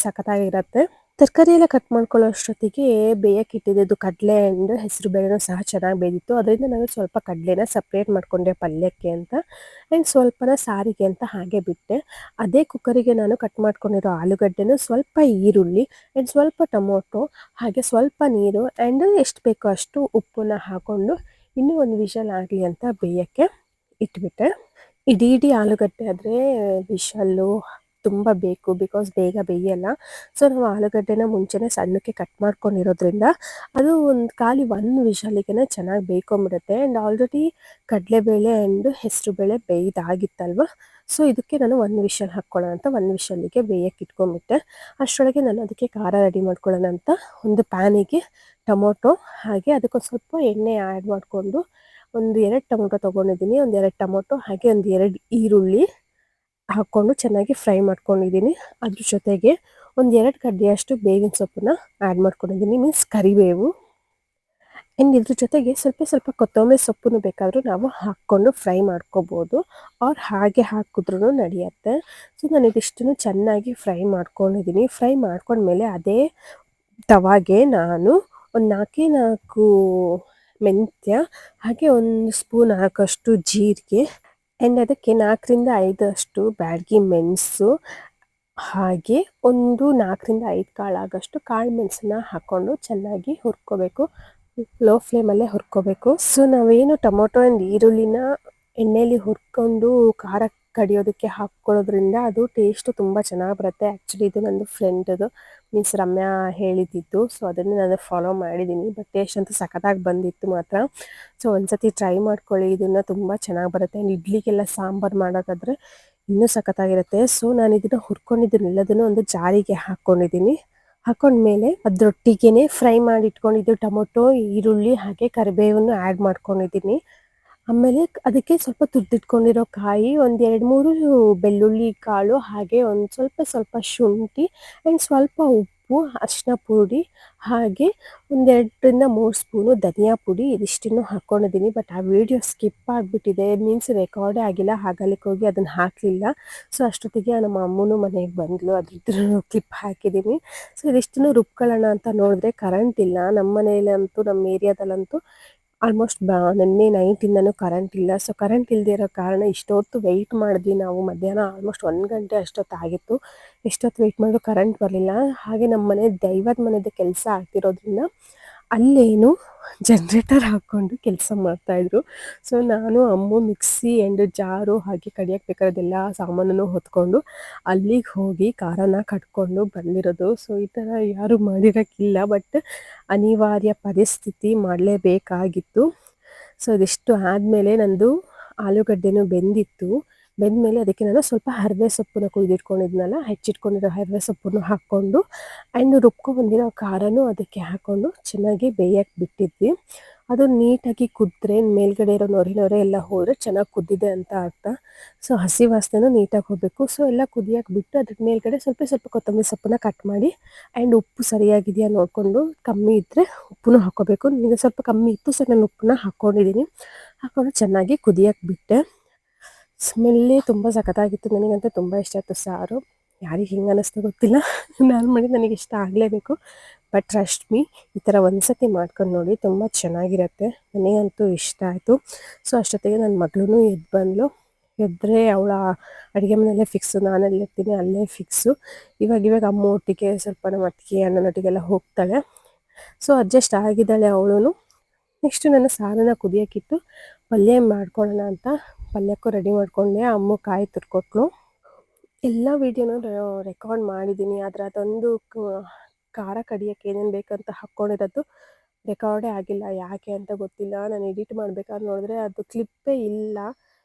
ಸಖತ್ತಾಗಿರುತ್ತೆ. ತರಕಾರಿ ಎಲ್ಲ ಕಟ್ ಮಾಡ್ಕೊಳ್ಳೋ ಅಷ್ಟೊತ್ತಿಗೆ ಬೇಯಕ್ಕೆ ಇಟ್ಟಿದ್ದು ಕಡಲೆ ಆ್ಯಂಡ್ ಹೆಸರು ಬೇಳೆನೂ ಸಹ ಚೆನ್ನಾಗಿ ಬೇಯ್ದಿತ್ತು. ಅದರಿಂದ ನಾನು ಸ್ವಲ್ಪ ಕಡಲೆನ ಸಪ್ರೇಟ್ ಮಾಡಿಕೊಂಡೆ ಪಲ್ಯಕ್ಕೆ ಅಂತ, ಆ್ಯಂಡ್ ಸ್ವಲ್ಪನ ಸಾರಿಗೆ ಅಂತ ಹಾಗೆ ಬಿಟ್ಟೆ. ಅದೇ ಕುಕ್ಕರಿಗೆ ನಾನು ಕಟ್ ಮಾಡ್ಕೊಂಡಿರೋ ಆಲೂಗಡ್ಡೆನೂ, ಸ್ವಲ್ಪ ಈರುಳ್ಳಿ ಆ್ಯಂಡ್ ಸ್ವಲ್ಪ ಟೊಮೊಟೊ, ಹಾಗೆ ಸ್ವಲ್ಪ ನೀರು ಆ್ಯಂಡ್ ಎಷ್ಟು ಬೇಕೋ ಅಷ್ಟು ಉಪ್ಪನ್ನ ಹಾಕ್ಕೊಂಡು ಇನ್ನೂ ಒಂದು ವಿಷಲ್ ಆಗಲಿ ಅಂತ ಬೇಯೋಕ್ಕೆ ಇಟ್ಬಿಟ್ಟೆ. ಇಡೀ ಆಲೂಗಡ್ಡೆ ಆದರೆ ವಿಷಲ್ಲು ತುಂಬ ಬೇಕು, ಬಿಕಾಸ್ ಬೇಗ ಬೇಯಲ್ಲ. ಸೊ ನಾವು ಆಲೂಗಡ್ಡೆನ ಮುಂಚೆನೇ ಸಣ್ಣಕ್ಕೆ ಕಟ್ ಮಾಡ್ಕೊಂಡಿರೋದ್ರಿಂದ ಅದು ಖಾಲಿ 1 ವಿಷಲಿಗೆ ಚೆನ್ನಾಗಿ ಬೇಯ್ಕೊಂಬಿಡುತ್ತೆ. ಆ್ಯಂಡ್ ಆಲ್ರೆಡಿ ಕಡಲೆಬೇಳೆ ಆ್ಯಂಡ್ ಹೆಸರು ಬೇಳೆ ಬೇಯ್ದಾಗಿತ್ತಲ್ವ. ಸೊ ಇದಕ್ಕೆ ನಾನು 1 ವಿಷಲ್ ಹಾಕ್ಕೊಳ್ಳೋಣ ಅಂತ 1 ವಿಷಲ್ಲಿಗೆ ಬೇಯಕ್ಕೆ ಇಟ್ಕೊಂಡ್ಬಿಟ್ಟೆ. ಅಷ್ಟರೊಳಗೆ ನಾನು ಅದಕ್ಕೆ ಖಾರ ರೆಡಿ ಮಾಡ್ಕೊಳ್ಳೋಣ ಅಂತ ಒಂದು ಪ್ಯಾನಿಗೆ ಟೊಮೊಟೊ ಹಾಗೆ ಅದಕ್ಕೊಂದು ಸ್ವಲ್ಪ ಎಣ್ಣೆ ಆ್ಯಡ್ ಮಾಡಿಕೊಂಡು ಒಂದು 2 ಟೊಮೊಟೊ ತೊಗೊಂಡಿದ್ದೀನಿ. ಒಂದು 2 ಟೊಮೊಟೊ ಹಾಗೆ ಒಂದು 2 ಈರುಳ್ಳಿ ಹಾಕ್ಕೊಂಡು ಚೆನ್ನಾಗಿ ಫ್ರೈ ಮಾಡ್ಕೊಂಡಿದ್ದೀನಿ. ಅದ್ರ ಜೊತೆಗೆ ಒಂದು 2 ಕಡ್ಡಿಯಷ್ಟು ಬೇವಿನ ಸೊಪ್ಪನ್ನ ಆ್ಯಡ್ ಮಾಡ್ಕೊಂಡಿದ್ದೀನಿ, ಮೀನ್ಸ್ ಕರಿಬೇವು. ಆ್ಯಂಡ್ ಇದ್ರ ಜೊತೆಗೆ ಸ್ವಲ್ಪ ಕೊತ್ತಂಬರಿ ಸೊಪ್ಪನ್ನು ಬೇಕಾದರೂ ನಾವು ಹಾಕ್ಕೊಂಡು ಫ್ರೈ ಮಾಡ್ಕೋಬೋದು, ಅವ್ರು ಹಾಗೆ ಹಾಕಿದ್ರೂ ನಡೆಯುತ್ತೆ. ಸೊ ನಾನು ಇದಿಷ್ಟನ್ನು ಚೆನ್ನಾಗಿ ಫ್ರೈ ಮಾಡ್ಕೊಂಡಿದ್ದೀನಿ. ಫ್ರೈ ಮಾಡ್ಕೊಂಡ್ಮೇಲೆ ಅದೇ ತವಾಗೆ ನಾನು ಒಂದು 4 ಮೆಂತ್ಯ ಹಾಗೆ 1 ಸ್ಪೂನ್ ಹಾಕೋಷ್ಟು ಜೀರಿಗೆ ಆ್ಯಂಡ್ ಅದಕ್ಕೆ 4-5 ಬ್ಯಾಡಗಿ ಮೆಣಸು ಹಾಗೆ ಒಂದು 4-5 ಕಾಳಾಗಷ್ಟು ಕಾಳು ಮೆಣಸನ್ನ ಹಾಕ್ಕೊಂಡು ಚೆನ್ನಾಗಿ ಹುರ್ಕೋಬೇಕು. ಲೋ ಫ್ಲೇಮಲ್ಲೇ ಹುರ್ಕೋಬೇಕು. ಸೊ ನಾವೇನು ಟೊಮೊಟೊ ಆ್ಯಂಡ್ ಈರುಳ್ಳಿನ ಎಣ್ಣೆಯಲ್ಲಿ ಹುರ್ಕೊಂಡು ಖಾರ ಕಡಿಯೋದಕ್ಕೆ ಹಾಕ್ಕೊಳ್ಳೋದ್ರಿಂದ ಅದು ಟೇಸ್ಟು ತುಂಬ ಚೆನ್ನಾಗಿ ಬರುತ್ತೆ. ಆ್ಯಕ್ಚುಲಿ ಇದು ನನ್ನ ಫ್ರೆಂಡದು, ಮೀನ್ಸ್ ರಮ್ಯಾ ಹೇಳಿದ್ದಿದ್ದು. ಸೊ ಅದನ್ನು ನಾನು ಫಾಲೋ ಮಾಡಿದ್ದೀನಿ. ಬಟ್ ಟೇಸ್ಟ್ ಅಂತೂ ಸಖತ್ತಾಗಿ ಬಂದಿತ್ತು ಮಾತ್ರ. ಸೊ ಒಂದ್ಸತಿ ಟ್ರೈ ಮಾಡ್ಕೊಳ್ಳಿ, ಇದನ್ನು ತುಂಬ ಚೆನ್ನಾಗಿ ಬರುತ್ತೆ. ಆ್ಯಂಡ್ ಇಡ್ಲಿಗೆಲ್ಲ ಸಾಂಬಾರು ಮಾಡೋದಾದರೆ ಇನ್ನೂ ಸಖತ್ತಾಗಿರುತ್ತೆ. ಸೊ ನಾನು ಇದನ್ನು ಹುರ್ಕೊಂಡಿದ್ದನ್ನೆಲ್ಲದನ್ನು ಒಂದು ಜಾರಿಗೆ ಹಾಕ್ಕೊಂಡಿದ್ದೀನಿ. ಹಾಕೊಂಡ್ಮೇಲೆ ಅದರೊಟ್ಟಿಗೆ ಫ್ರೈ ಮಾಡಿ ಇಟ್ಕೊಂಡಿದ್ದು ಟೊಮೊಟೊ, ಈರುಳ್ಳಿ ಹಾಗೆ ಕರಿಬೇವನ್ನು ಆ್ಯಡ್ ಮಾಡ್ಕೊಂಡಿದ್ದೀನಿ. ಆಮೇಲೆ ಅದಕ್ಕೆ ಸ್ವಲ್ಪ ತುರಿದಿಟ್ಕೊಂಡಿರೋ ಕಾಯಿ, ಒಂದು 2-3 ಬೆಳ್ಳುಳ್ಳಿ ಕಾಳು, ಹಾಗೆ ಒಂದು ಸ್ವಲ್ಪ ಶುಂಠಿ ಆ್ಯಂಡ್ ಸ್ವಲ್ಪ ಉಪ್ಪು, ಅರಿಶಿನ ಪುಡಿ, ಹಾಗೆ ಒಂದು 2-3 ಸ್ಪೂನು ಧನಿಯಾ ಪುಡಿ, ಇದಿಷ್ಟನ್ನು ಹಾಕ್ಕೊಂಡಿದ್ದೀನಿ. ಬಟ್ ಆ ವಿಡಿಯೋ ಸ್ಕಿಪ್ ಆಗಿಬಿಟ್ಟಿದೆ, ಮೀನ್ಸ್ ರೆಕಾರ್ಡೇ ಆಗಿಲ್ಲ, ಹಾಗಲಿಕ್ಕೆ ಹೋಗಿ ಅದನ್ನು ಹಾಕಲಿಲ್ಲ. ಸೊ ಅಷ್ಟೊತ್ತಿಗೆ ನಮ್ಮ ಅಮ್ಮನೂ ಮನೆಗೆ ಬಂದಳು, ಅದ್ರದ್ದು ಕ್ಲಿಪ್ ಹಾಕಿದ್ದೀನಿ. ಸೊ ಇದಿಷ್ಟನ್ನು ರುಬ್ಕೊಳ್ಳೋಣ ಅಂತ ನೋಡಿದ್ರೆ ಕರೆಂಟ್ ಇಲ್ಲ ನಮ್ಮ ಮನೆಯಲ್ಲಂತೂ, ನಮ್ಮ ಏರಿಯಾದಲ್ಲಂತೂ ಆಲ್ಮೋಸ್ಟ್ ನಿನ್ನೆ ನೈಟಿಂದನೂ ಕರೆಂಟ್ ಇಲ್ಲ. ಸೊ ಕರೆಂಟ್ ಇಲ್ಲದೆ ಇರೋ ಕಾರಣ ಇಷ್ಟೊತ್ತು ವೆಯ್ಟ್ ಮಾಡಿದ್ವಿ ನಾವು. ಮಧ್ಯಾಹ್ನ ಆಲ್ಮೋಸ್ಟ್ 1 ಗಂಟೆ ಅಷ್ಟೊತ್ತಾಗಿತ್ತು. ಎಷ್ಟೊತ್ತು ವೆಯ್ಟ್ ಮಾಡಿದ್ರು ಕರೆಂಟ್ ಬರಲಿಲ್ಲ. ಹಾಗೆ ನಮ್ಮ ಮನೆ ದೈವದ ಮನೆದು ಕೆಲಸ ಆಗ್ತಿರೋದ್ರಿಂದ ಅಲ್ಲೇನು ಜನ್ರೇಟರ್ ಹಾಕ್ಕೊಂಡು ಕೆಲಸ ಮಾಡ್ತಾಯಿದ್ರು. ಸೊ ನಾನು ಅಮ್ಮು ಮಿಕ್ಸಿ ಆ್ಯಂಡ್ ಜಾರು ಹಾಗೆ ಕಡಿಯಕ್ಕೆ ಬೇಕಾದೆಲ್ಲ ಸಾಮಾನನ್ನು ಹೊತ್ಕೊಂಡು ಅಲ್ಲಿಗೆ ಹೋಗಿ ಖಾರನ ಕಟ್ಕೊಂಡು ಬಂದಿರೋದು. ಸೊ ಈ ಥರ ಯಾರೂ ಮಾಡಿರೋಕ್ಕಿಲ್ಲ, ಬಟ್ ಅನಿವಾರ್ಯ ಪರಿಸ್ಥಿತಿ ಮಾಡಲೇಬೇಕಾಗಿತ್ತು. ಸೊ ಇದಿಷ್ಟು ಆದಮೇಲೆ ನಂದು ಆಲೂಗಡ್ಡೆನೂ ಬೆಂದಿತ್ತು. ಬೆಂದಮೇಲೆ ಅದಕ್ಕೆ ನಾನು ಸ್ವಲ್ಪ ಹರಿವೆ ಸೊಪ್ಪನ್ನ ಕುಯ್ದಿಟ್ಕೊಂಡಿದ್ನಲ್ಲ, ಹೆಚ್ಚಿಟ್ಕೊಂಡಿರೋ ಹರಿವೆ ಸೊಪ್ಪನ್ನು ಹಾಕ್ಕೊಂಡು ಆ್ಯಂಡ್ ರುಬ್ಕೊಂಡ್ಬಂದಿರೋ ಖಾರನೂ ಅದಕ್ಕೆ ಹಾಕ್ಕೊಂಡು ಚೆನ್ನಾಗಿ ಬೇಯಕ್ಕೆ ಬಿಟ್ಟಿದ್ವಿ. ಅದು ನೀಟಾಗಿ ಕುದ್ದರೆ ಮೇಲ್ಗಡೆ ಇರೋ ನೊರೆ ಎಲ್ಲ ಹೋದರೆ ಚೆನ್ನಾಗಿ ಕುದ್ದಿದೆ ಅಂತ ಅರ್ಥ. ಸೊ ಹಸಿ ವಾಸನೆನೂ ನೀಟಾಗಿ ಹೋಗಬೇಕು. ಸೊ ಎಲ್ಲ ಕುದಿಯಕ್ಕೆ ಬಿಟ್ಟು ಅದ್ರ ಮೇಲ್ಗಡೆ ಸ್ವಲ್ಪ ಕೊತ್ತಂಬರಿ ಸೊಪ್ಪನ್ನ ಕಟ್ ಮಾಡಿ ಆ್ಯಂಡ್ ಉಪ್ಪು ಸರಿಯಾಗಿದೆಯಾ ನೋಡಿಕೊಂಡು, ಕಮ್ಮಿ ಇದ್ದರೆ ಉಪ್ಪನ್ನು ಹಾಕ್ಕೋಬೇಕು. ಈಗ ಸ್ವಲ್ಪ ಕಮ್ಮಿ ಇತ್ತು, ಸೊ ನಾನು ಉಪ್ಪನ್ನ ಹಾಕ್ಕೊಂಡಿದ್ದೀನಿ. ಹಾಕ್ಕೊಂಡು ಚೆನ್ನಾಗಿ ಕುದಿಯಕ್ಕೆ ಬಿಟ್ಟೆ. ಸ್ಮೆಲ್ಲೇ ತುಂಬ ಸಖತ್ತಾಗಿತ್ತು. ನನಗಂತೂ ತುಂಬ ಇಷ್ಟ ಆಯಿತು ಸಾರು. ಯಾರಿಗೆ ಹಿಂಗೆ ಅನ್ನಿಸ್ತು ಗೊತ್ತಿಲ್ಲ, ನಾನು ಮಾಡಿದ್ದು ನನಗೆ ಇಷ್ಟ ಆಗಲೇಬೇಕು. ಬಟ್ ಟ್ರಸ್ಟ್ ಮೀ, ಈ ಥರ ಒಂದು ಸತಿ ಮಾಡ್ಕೊಂಡು ನೋಡಿ, ತುಂಬ ಚೆನ್ನಾಗಿರುತ್ತೆ. ನನಗಂತೂ ಇಷ್ಟ ಆಯಿತು. ಸೊ ಅಷ್ಟೊತ್ತಿಗೆ ನನ್ನ ಮಗಳೂ ಎದ್ದು ಬಂದಳು. ಎದ್ದರೆ ಅವಳ ಅಡುಗೆ ಮನೆಯಲ್ಲೇ ಫಿಕ್ಸು, ನಾನಲ್ಲಿರ್ತೀನಿ ಅಲ್ಲೇ ಫಿಕ್ಸು. ಇವಾಗ ಅಮ್ಮ ಒಟ್ಟಿಗೆ ಸ್ವಲ್ಪ ನಮ್ಮ ಅತ್ತಿಗೆ ಅಣ್ಣನೊಟ್ಟಿಗೆಲ್ಲ ಹೋಗ್ತಾಳೆ. ಸೊ ಅಡ್ಜಸ್ಟ್ ಆಗಿದ್ದಾಳೆ ಅವಳು. ನೆಕ್ಸ್ಟು ನಾನು ಸಾರನ್ನು ಕುದಿಯೋಕ್ಕಿಟ್ಟು ಪಲ್ಯ ಮಾಡ್ಕೊಳ್ಳೋಣ ಅಂತ ಪಲ್ಯಕ್ಕೂ ರೆಡಿ ಮಾಡಿಕೊಂಡೆ. ಅಮ್ಮ ಕಾಯಿ ತುರ್ಕೊಟ್ಲು. ಎಲ್ಲ ವೀಡಿಯೋನೂ ರೆಕಾರ್ಡ್ ಮಾಡಿದ್ದೀನಿ, ಆದರೆ ಅದೊಂದು ಖಾರ ಕಡಿಯೋಕ್ಕೆ ಏನೇನು ಬೇಕಂತ ಹಾಕ್ಕೊಂಡಿರೋದು ರೆಕಾರ್ಡೇ ಆಗಿಲ್ಲ. ಯಾಕೆ ಅಂತ ಗೊತ್ತಿಲ್ಲ. ನಾನು ಎಡಿಟ್ ಮಾಡಬೇಕಾದ್ರೆ ನೋಡಿದ್ರೆ ಅದು ಕ್ಲಿಪ್ಪೇ ಇಲ್ಲ,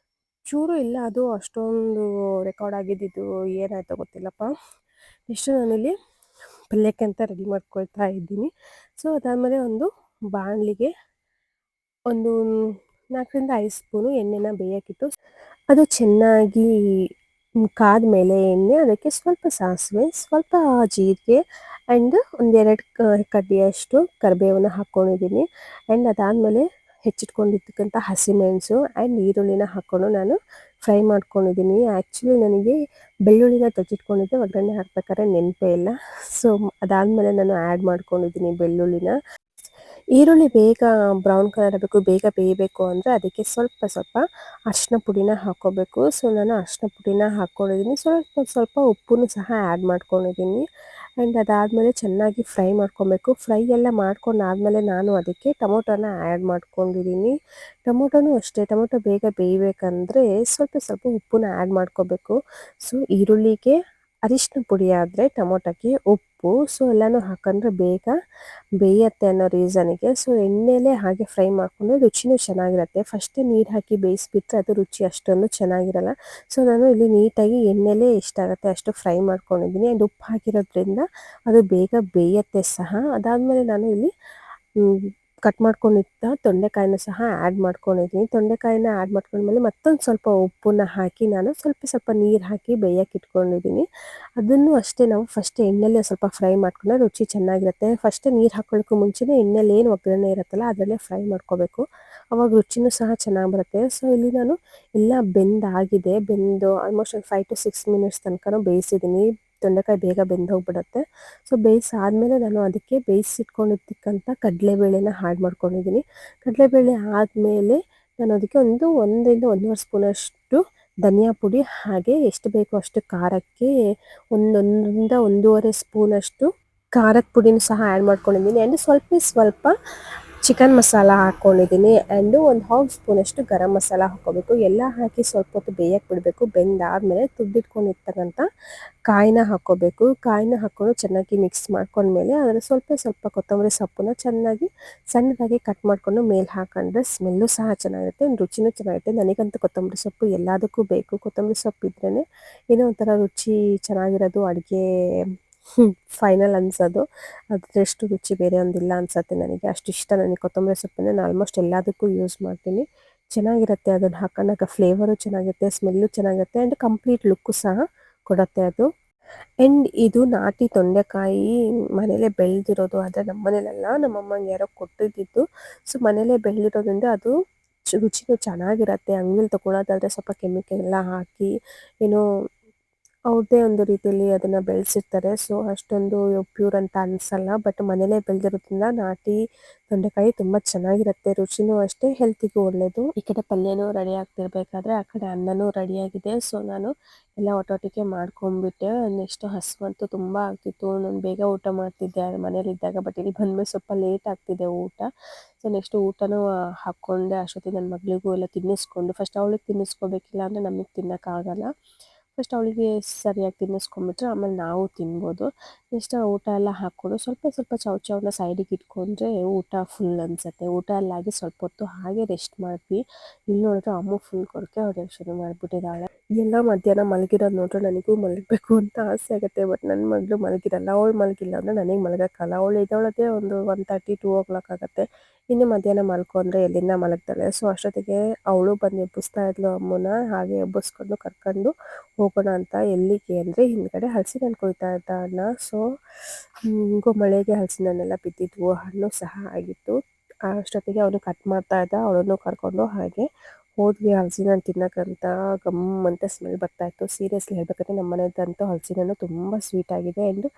ಚೂರು ಇಲ್ಲ. ಅದು ಅಷ್ಟೊಂದು ರೆಕಾರ್ಡ್ ಆಗಿದ್ದಿದ್ದು ಏನಾಯ್ತೋ ಗೊತ್ತಿಲ್ಲಪ್ಪ. ಇಷ್ಟು ನಾನಿಲ್ಲಿ ಪಲ್ಯಕ್ಕೆ ಅಂತ ರೆಡಿ ಮಾಡ್ಕೊಳ್ತಾ ಇದ್ದೀನಿ. ಸೊ ಅದಾದಮೇಲೆ ಒಂದು ಬಾಣಲಿಗೆ ಒಂದು 4-5 ಸ್ಪೂನು ಎಣ್ಣೆನ ಬೇಯಕ್ಕಿಟ್ಟು, ಅದು ಚೆನ್ನಾಗಿ ಕಾದ ಮೇಲೆ ಎಣ್ಣೆ, ಅದಕ್ಕೆ ಸ್ವಲ್ಪ ಸಾಸಿವೆ, ಸ್ವಲ್ಪ ಜೀರಿಗೆ ಆ್ಯಂಡ್ ಒಂದೆರಡು ಕಡ್ಡಿಯಷ್ಟು ಕರಿಬೇವನ್ನ ಹಾಕ್ಕೊಂಡಿದ್ದೀನಿ. ಆ್ಯಂಡ್ ಅದಾದಮೇಲೆ ಹೆಚ್ಚಿಟ್ಕೊಂಡಿರ್ತಕ್ಕಂಥ ಹಸಿಮೆಣಸು ಆ್ಯಂಡ್ ಈರುಳ್ಳಿನ ಹಾಕ್ಕೊಂಡು ನಾನು ಫ್ರೈ ಮಾಡ್ಕೊಂಡಿದ್ದೀನಿ. ಆ್ಯಕ್ಚುಲಿ ನನಗೆ ಬೆಳ್ಳುಳ್ಳಿನ ತಚ್ಚಿಟ್ಕೊಂಡಿದ್ದೆ, ಒಗ್ಗರಣೆ ಹಾಕ್ಬೇಕಾದ್ರೆ ನೆನಪೇ ಇಲ್ಲ. ಸೊ ಅದಾದಮೇಲೆ ನಾನು ಆ್ಯಡ್ ಮಾಡ್ಕೊಂಡಿದ್ದೀನಿ ಬೆಳ್ಳುಳ್ಳಿನ. ಈರುಳ್ಳಿ ಬೇಗ ಬ್ರೌನ್ ಕಲರ್ ಆಗಬೇಕು, ಬೇಗ ಬೇಯಬೇಕು ಅಂದರೆ ಅದಕ್ಕೆ ಸ್ವಲ್ಪ ಅರಿಶಿನ ಪುಡಿನ ಹಾಕ್ಕೋಬೇಕು. ಸೊ ನಾನು ಅರಿಶಿನ ಪುಡಿನ ಹಾಕ್ಕೊಂಡಿದ್ದೀನಿ. ಸ್ವಲ್ಪ ಉಪ್ಪನ್ನು ಸಹ ಆ್ಯಡ್ ಮಾಡ್ಕೊಂಡಿದ್ದೀನಿ. ಆ್ಯಂಡ್ ಅದಾದಮೇಲೆ ಚೆನ್ನಾಗಿ ಫ್ರೈ ಮಾಡ್ಕೊಬೇಕು. ಫ್ರೈ ಎಲ್ಲ ಮಾಡ್ಕೊಂಡಾದಮೇಲೆ ನಾನು ಅದಕ್ಕೆ ಟೊಮೊಟೊನ ಆ್ಯಡ್ ಮಾಡ್ಕೊಂಡಿದ್ದೀನಿ. ಟೊಮೊಟೊನೂ ಅಷ್ಟೇ, ಟೊಮೊಟೊ ಬೇಗ ಬೇಯಬೇಕಂದ್ರೆ ಸ್ವಲ್ಪ ಉಪ್ಪನ್ನ ಆ್ಯಡ್ ಮಾಡ್ಕೋಬೇಕು. ಸೊ ಈರುಳ್ಳಿಗೆ ಅರಿಶಿನ ಪುಡಿ ಆದರೆ ಟೊಮೊಟೊಕ್ಕೆ ಉಪ್ಪು, ಸೊ ಎಲ್ಲನೂ ಹಾಕೊಂಡ್ರೆ ಬೇಗ ಬೇಯತ್ತೆ ಅನ್ನೋ ರೀಸನಿಗೆ. ಸೊ ಎಣ್ಣೆಲೇ ಹಾಗೆ ಫ್ರೈ ಮಾಡಿಕೊಂಡ್ರೆ ರುಚಿನೂ ಚೆನ್ನಾಗಿರುತ್ತೆ. ಫಸ್ಟೇ ನೀರು ಹಾಕಿ ಬೇಯಿಸ್ಬಿಟ್ರೆ ಅದು ರುಚಿ ಅಷ್ಟೊಂದು ಚೆನ್ನಾಗಿರಲ್ಲ. ಸೊ ನಾನು ಇಲ್ಲಿ ನೀಟಾಗಿ ಎಣ್ಣೆಲೇ ಎಷ್ಟಾಗುತ್ತೆ ಅಷ್ಟು ಫ್ರೈ ಮಾಡ್ಕೊಂಡಿದ್ದೀನಿ. ಆ್ಯಂಡ್ ಉಪ್ಪು ಹಾಕಿರೋದ್ರಿಂದ ಅದು ಬೇಗ ಬೇಯತ್ತೆ ಸಹ. ಅದಾದಮೇಲೆ ನಾನು ಇಲ್ಲಿ ಕಟ್ ಮಾಡ್ಕೊಂಡಿದ್ದ ತೊಂಡೆಕಾಯಿನ ಸಹ ಆ್ಯಡ್ ಮಾಡ್ಕೊಂಡಿದ್ದೀನಿ. ತೊಂಡೆಕಾಯಿನ ಆ್ಯಡ್ ಮಾಡ್ಕೊಂಡ್ಮೇಲೆ ಮತ್ತೊಂದು ಸ್ವಲ್ಪ ಉಪ್ಪನ್ನ ಹಾಕಿ ನಾನು ಸ್ವಲ್ಪ ನೀರು ಹಾಕಿ ಬೇಯಕ್ಕೆ ಇಟ್ಕೊಂಡಿದ್ದೀನಿ. ಅದನ್ನು ಅಷ್ಟೇ ನಾವು ಫಸ್ಟ್ ಎಣ್ಣೆಲೇ ಸ್ವಲ್ಪ ಫ್ರೈ ಮಾಡ್ಕೊಂಡ್ರೆ ರುಚಿ ಚೆನ್ನಾಗಿರುತ್ತೆ. ಫಸ್ಟೇ ನೀರು ಹಾಕೊಳ್ಳೋಕ್ಕೂ ಮುಂಚೆನೇ ಎಣ್ಣೆಲಿ ಏನು ಒಗ್ಗರಣೆ ಇರುತ್ತಲ್ಲ ಅದರಲ್ಲೇ ಫ್ರೈ ಮಾಡ್ಕೋಬೇಕು, ಅವಾಗ ರುಚಿನೂ ಸಹ ಚೆನ್ನಾಗಿ ಬರುತ್ತೆ. ಸೊ ಇಲ್ಲಿ ನಾನು ಎಲ್ಲ ಬೆಂದು ಆಲ್ಮೋಸ್ಟ್ ಒಂದು 5 to 6 ಮಿನಿಟ್ಸ್ ತನಕ ಬೇಯಿಸಿದ್ದೀನಿ. ತೊಂಡೆಕಾಯಿ ಬೇಗ ಬೆಂದು ಹೋಗ್ಬಿಡುತ್ತೆ. ಸೊ ಬೇಯಿಸಾದ್ಮೇಲೆ ನಾನು ಅದಕ್ಕೆ ಬೇಯಿಸಿಟ್ಕೊಂಡಿರ್ತಕ್ಕಂಥ ಕಡಲೆಬೇಳೆನ ಆ್ಯಡ್ ಮಾಡ್ಕೊಂಡಿದ್ದೀನಿ. ಕಡಲೆಬೇಳೆ ಆದಮೇಲೆ ನಾನು ಅದಕ್ಕೆ 1-1.5 ಸ್ಪೂನಷ್ಟು ಧನಿಯಾ ಪುಡಿ, ಹಾಗೆ ಎಷ್ಟು ಬೇಕೋ ಅಷ್ಟು ಖಾರಕ್ಕೆ 1-1.5 ಸ್ಪೂನಷ್ಟು ಖಾರದ ಪುಡಿನೂ ಸಹ ಆ್ಯಡ್ ಮಾಡ್ಕೊಂಡಿದ್ದೀನಿ. ಆ್ಯಂಡ್ ಸ್ವಲ್ಪ ಚಿಕನ್ ಮಸಾಲ ಹಾಕ್ಕೊಂಡಿದ್ದೀನಿ. ಆ್ಯಂಡು 1/2 ಸ್ಪೂನಷ್ಟು ಗರಂ ಮಸಾಲ ಹಾಕ್ಕೋಬೇಕು. ಎಲ್ಲ ಹಾಕಿ ಸ್ವಲ್ಪ ಹೊತ್ತು ಬೇಯಕ್ಕೆ ಬಿಡಬೇಕು. ಬೆಂದಾದಮೇಲೆ ತುರಿದಿಟ್ಕೊಂಡಿರ್ತಕ್ಕಂಥ ಕಾಯಿನ ಹಾಕ್ಕೋಬೇಕು. ಕಾಯಿನ ಹಾಕ್ಕೊಂಡು ಚೆನ್ನಾಗಿ ಮಿಕ್ಸ್ ಮಾಡ್ಕೊಂಡ್ಮೇಲೆ ಅದರ ಸ್ವಲ್ಪ ಕೊತ್ತಂಬರಿ ಸೊಪ್ಪನ್ನ ಚೆನ್ನಾಗಿ ಸಣ್ಣದಾಗಿ ಕಟ್ ಮಾಡಿಕೊಂಡು ಮೇಲೆ ಹಾಕೊಂಡ್ರೆ ಸ್ಮೆಲ್ಲು ಸಹ ಚೆನ್ನಾಗಿರುತ್ತೆ, ರುಚಿನೂ ಚೆನ್ನಾಗಿರುತ್ತೆ. ನನಗಂತೂ ಕೊತ್ತಂಬರಿ ಸೊಪ್ಪು ಎಲ್ಲದಕ್ಕೂ ಬೇಕು. ಕೊತ್ತಂಬರಿ ಸೊಪ್ಪು ಇದ್ರೇ ಏನೋ ಒಂಥರ ರುಚಿ ಚೆನ್ನಾಗಿರೋದು, ಅಡುಗೆ ಫೈನಲ್ ಅನ್ಸೋದು. ಅದರಷ್ಟು ರುಚಿ ಬೇರೆ ಒಂದಿಲ್ಲ ಅನ್ಸುತ್ತೆ ನನಗೆ. ಅಷ್ಟು ಇಷ್ಟ ನನಗೆ ಕೊತ್ತಂಬರಿ ಸೊಪ್ಪನ್ನ. ನಾನು ಆಲ್ಮೋಸ್ಟ್ ಎಲ್ಲದಕ್ಕೂ ಯೂಸ್ ಮಾಡ್ತೀನಿ. ಚೆನ್ನಾಗಿರುತ್ತೆ ಅದನ್ನು ಹಾಕೊಂಡಾಗ, ಫ್ಲೇವರು ಚೆನ್ನಾಗಿರುತ್ತೆ, ಸ್ಮೆಲ್ಲು ಚೆನ್ನಾಗಿರುತ್ತೆ ಆ್ಯಂಡ್ ಕಂಪ್ಲೀಟ್ ಲುಕ್ಕು ಸಹ ಕೊಡುತ್ತೆ ಅದು. ಆ್ಯಂಡ್ ಇದು ನಾಟಿ ತೊಂಡೆಕಾಯಿ ಮನೇಲೇ ಬೆಳೆದಿರೋದು, ಆದರೆ ನಮ್ಮ ಮನೇಲಲ್ಲ, ನಮ್ಮಮ್ಮಂಗೆ ಯಾರೋ ಕೊಟ್ಟಿದ್ದಿದ್ದು. ಸೊ ಮನೇಲೇ ಬೆಳೆದಿರೋದ್ರಿಂದ ಅದು ರುಚಿನೂ ಚೆನ್ನಾಗಿರುತ್ತೆ. ಅಂಗಡಿಲಿ ತೊಗೊಳೋದಾದರೆ ಸ್ವಲ್ಪ ಕೆಮಿಕಲ್ ಎಲ್ಲ ಹಾಕಿ ಏನೋ ಅವ್ರದ್ದೇ ಒಂದು ರೀತಿಯಲ್ಲಿ ಅದನ್ನು ಬೆಳೆಸಿರ್ತಾರೆ. ಸೊ ಅಷ್ಟೊಂದು ಪ್ಯೂರ್ ಅಂತ ಅನಿಸಲ್ಲ. ಬಟ್ ಮನೇಲೇ ಬೆಳೆದಿರೋದ್ರಿಂದ ನಾಟಿ ತೊಂಡೆಕಾಯಿ ತುಂಬ ಚೆನ್ನಾಗಿರುತ್ತೆ. ರುಚಿನೂ ಅಷ್ಟೇ, ಹೆಲ್ತಿಗೂ ಒಳ್ಳೆಯದು. ಈ ಕಡೆ ಪಲ್ಯನೂ ರೆಡಿ ಆಗ್ತಿರ್ಬೇಕಾದ್ರೆ ಆ ಕಡೆ ಅನ್ನನೂ ರೆಡಿಯಾಗಿದೆ. ಸೊ ನಾನು ಎಲ್ಲ ಒಟ್ಟೊಟ್ಟಿಗೆ ಮಾಡ್ಕೊಂಡ್ಬಿಟ್ಟೆ. ನೆಕ್ಸ್ಟ್ ಹಸುವಂತೂ ತುಂಬ ಆಗ್ತಿತ್ತು. ನಾನು ಬೇಗ ಊಟ ಮಾಡ್ತಿದ್ದೆ ಮನೇಲಿದ್ದಾಗ. ಬಟ್ ಇಲ್ಲಿ ಬಂದಮೇಲೆ ಸ್ವಲ್ಪ ಲೇಟ್ ಆಗ್ತಿದೆ ಊಟ. ಸೊ ನೆಕ್ಸ್ಟ್ ಊಟನೂ ಹಾಕ್ಕೊಂಡೆ. ಅಷ್ಟೊತ್ತಿಗೆ ನನ್ನ ಮಗಳಿಗೂ ಎಲ್ಲ ತಿನ್ನಿಸ್ಕೊಂಡು, ಫಸ್ಟ್ ಅವಳಿಗೆ ತಿನ್ನಿಸ್ಕೋಬೇಕಿಲ್ಲ ಅಂದರೆ ನಮಗೆ ತಿನ್ನೋಕ್ಕಾಗಲ್ಲ. ಫಸ್ಟ್ ಅವಳಿಗೆ ಸರಿಯಾಗಿ ತಿನ್ನಿಸ್ಕೊಂಬಿಟ್ರೆ ಆಮೇಲೆ ನಾವು ತಿನ್ಬೋದು. ನೆಕ್ಸ್ಟ್ ಊಟ ಎಲ್ಲ ಹಾಕ್ಕೊಂಡು ಸ್ವಲ್ಪ ಸ್ವಲ್ಪ ಚೌಚೌನ ಸೈಡಿಗೆ ಇಟ್ಕೊಂಡ್ರೆ ಊಟ ಫುಲ್ ಅನಿಸುತ್ತೆ. ಊಟ ಎಲ್ಲ ಆಗಿ ಸ್ವಲ್ಪ ಹೊತ್ತು ಹಾಗೆ ರೆಸ್ಟ್ ಮಾಡಿದ್ವಿ. ಇಲ್ಲಿ ನೋಡಿದ್ರೆ ಅಮ್ಮ ಫುಲ್ ಕೊರಕೆ ಹೊಡೆಯೋಕ್ಕೆ ಶುರು ಮಾಡಿಬಿಟ್ಟಿದ್ದಾಳೆ. ಎಲ್ಲ ಮಧ್ಯಾಹ್ನ ಮಲಗಿರೋದು ನೋಡ್ರೆ ನನಗೂ ಮಲಗಬೇಕು ಅಂತ ಆಸೆ ಆಗುತ್ತೆ. ಬಟ್ ನನ್ನ ಮಗಳು ಮಲಗಿರಲ್ಲ. ಅವಳು ಮಲಗಿಲ್ಲ ಅಂದರೆ ನನಗೆ ಮಲಗೋಕ್ಕಲ್ಲ. ಅವಳು ಎದ್ದೇಳೋದೇ ಒಂದು 1:30, 2 o'clock ಆಗುತ್ತೆ. ಇನ್ನು ಮಧ್ಯಾಹ್ನ ಮಲ್ಕೊಂಡ್ರೆ ಎಲ್ಲಿಂದ ಮಲಗ್ತಾಳೆ. ಸೊ ಅಷ್ಟೊತ್ತಿಗೆ ಅವಳು ಬಂದು ಎಬ್ಬಿಸ್ತಾ ಇದ್ಲು ಅಮ್ಮನ. ಹಾಗೆ ಎಬ್ಬಿಸ್ಕೊಂಡು ಕರ್ಕೊಂಡು ಹೋಗೋಣ ಅಂತ. ಎಲ್ಲಿಗೆ ಅಂದರೆ ಹಿಂದ್ಗಡೆ ಹಲಸಿನಣ್ಣು ಕೊಯ್ತಾ ಇದ್ದ ಅಣ್ಣ. ಸೊ ಹಿಂಗೋ ಮಳೆಗೆ ಹಲಸಿನಣ್ಣೆಲ್ಲ ಬಿದ್ದಿದ್ವು, ಹಣ್ಣು ಸಹ ಆಗಿತ್ತು. ಅಷ್ಟೊತ್ತಿಗೆ ಅವನು ಕಟ್ ಮಾಡ್ತಾ ಇದ್ದ, ಅವಳನ್ನು ಕರ್ಕೊಂಡು ಹಾಗೆ ಹೋದ್ವಿ ಹಲಸಿನಣ್ಣು ತಿನ್ನೋಕ್ಕಂತ. ಗಮ್ ಅಂತ ಸ್ಮೆಲ್ ಬರ್ತಾಯಿತ್ತು. ಸೀರಿಯಸ್ಲಿ ಹೇಳ್ಬೇಕಂದ್ರೆ ನಮ್ಮ ಮನೆಯದಂತೂ ಹಲಸಿನಣ್ಣು ತುಂಬ ಸ್ವೀಟ್ ಆಗಿದೆ. ಆ್ಯಂಡ್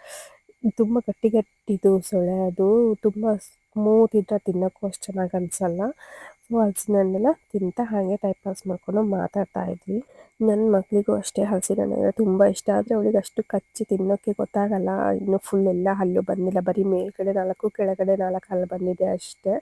ತುಂಬ ಗಟ್ಟಿ ಗಟ್ಟಿದು ಸೊಳೆ, ಅದು ತುಂಬ ಸ್ಮೂತ್ ಇದ್ದರೆ ತಿನ್ನೋಕ್ಕೂ ಅಷ್ಟು ಚೆನ್ನಾಗಿ ಅನಿಸಲ್ಲ. ಸೊ ಹಲಸಿನಣ್ಣೆಲ್ಲ ತಿಂತಾ ಹಾಗೆ ಟೈಮ್ ಪಾಸ್ ಮಾಡಿಕೊಂಡು ಮಾತಾಡ್ತಾ ಇದ್ವಿ. ನನ್ನ ಮಗಳಿಗೂ ಅಷ್ಟೇ ಹಲಸಿನಣ್ಣು ಅಂದರೆ ತುಂಬ ಇಷ್ಟ. ಆದರೆ ಅವಳಿಗೆ ಅಷ್ಟು ಕಚ್ಚಿ ತಿನ್ನೋಕ್ಕೆ ಗೊತ್ತಾಗಲ್ಲ. ಇನ್ನು ಫುಲ್ ಎಲ್ಲ ಹಲ್ಲು ಬಂದಿಲ್ಲ, ಬರೀ ಮೇಲ್ಗಡೆ 4 ಕೆಳಗಡೆ 4 ಹಲ್ಲು ಬಂದಿದೆ ಅಷ್ಟೇ.